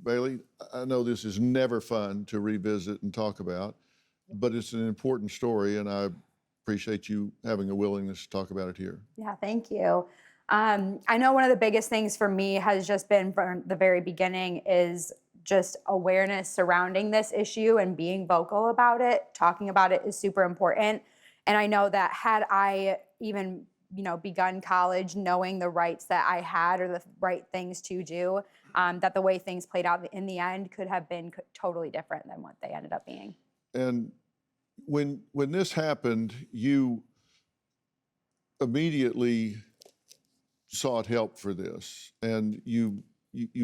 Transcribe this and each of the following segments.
Bailey, I know this is never fun to revisit and talk about, but it's an important story, and I appreciate you having a willingness to talk about it here. Yeah, thank you. I know one of the biggest things for me has just been from the very beginning is just awareness surrounding this issue and being vocal about it. Talking about it is super important. And I know that had I even, begun college knowing the rights that I had or the right things to do, that the way things played out in the end could have been totally different than what they ended up being. And when this happened, you immediately sought help for this, and you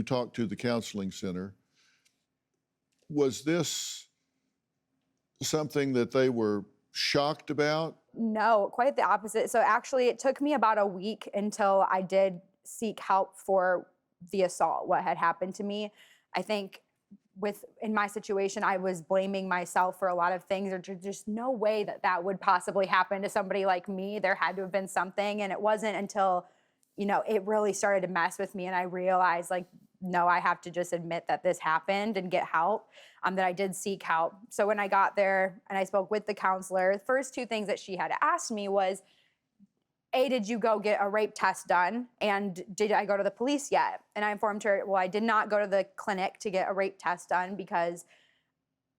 talked to the counseling center. Was this something that they were shocked about? No, quite the opposite. So actually, it took me about a week until I did seek help for the assault, what had happened to me. I think in my situation, I was blaming myself for a lot of things. There's just no way that that would possibly happen to somebody like me. There had to have been something. And it wasn't until, it really started to mess with me. And I realized, like, no, I have to just admit that this happened and get help, that I did seek help. So when I got there and I spoke with the counselor, the first two things that she had asked me was, A, did you go get a rape test done? And did I go to the police yet? And I informed her, well, I did not go to the clinic to get a rape test done because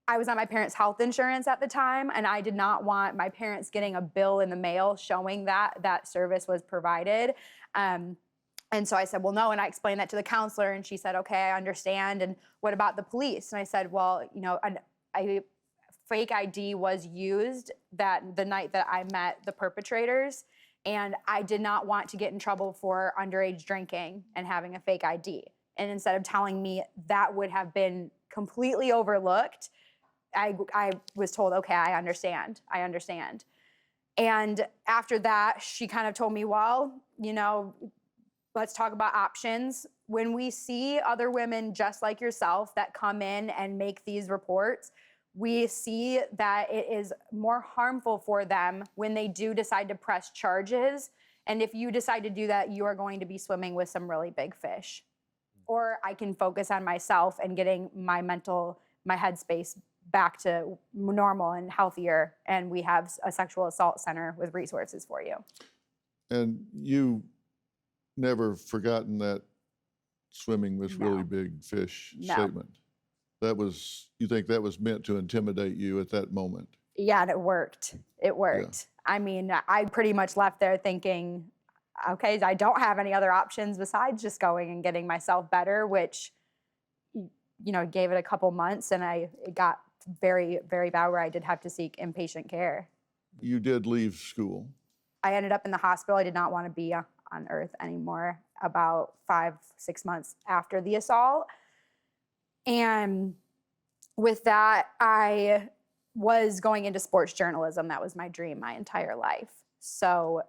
I was on my parents' health insurance at the time, and I did not want my parents getting a bill in the mail showing that that service was provided. And so I said, well, no. And I explained that to the counselor, and she said, okay, I understand. And what about the police? And I said, well, a fake ID was used the night that I met the perpetrators. And I did not want to get in trouble for underage drinking and having a fake ID. And instead of telling me that would have been completely overlooked, I was told, okay, I understand. And after that, she kind of told me, well, let's talk about options. When we see other women just like yourself that come in and make these reports, we see that it is more harmful for them when they do decide to press charges. And if you decide to do that, you are going to be swimming with some really big fish. Or I can focus on myself and getting my headspace back to normal and healthier. And we have a sexual assault center with resources for you. And you never forgotten that swimming with really big fish statement. You think that was meant to intimidate you at that moment? Yeah, and it worked. It worked. Yeah. I mean, I pretty much left there thinking, okay, I don't have any other options besides just going and getting myself better, which, gave it a couple months, and it got very, very bad where I did have to seek inpatient care. You did leave school. I ended up in the hospital. I did not want to be on earth anymore about 5-6 months after the assault. And with that, I was going into sports journalism. That was my dream my entire life. So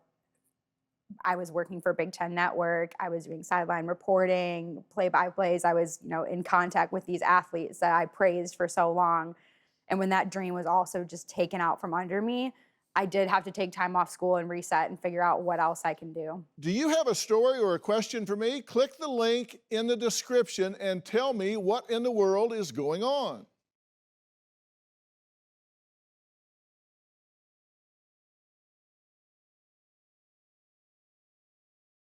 I was working for Big Ten Network. I was doing sideline reporting, play-by-plays. I was, in contact with these athletes that I praised for so long. And when that dream was also just taken out from under me, I did have to take time off school and reset and figure out what else I can do. Do you have a story or a question for me? Click the link in the description and tell me what in the world is going on.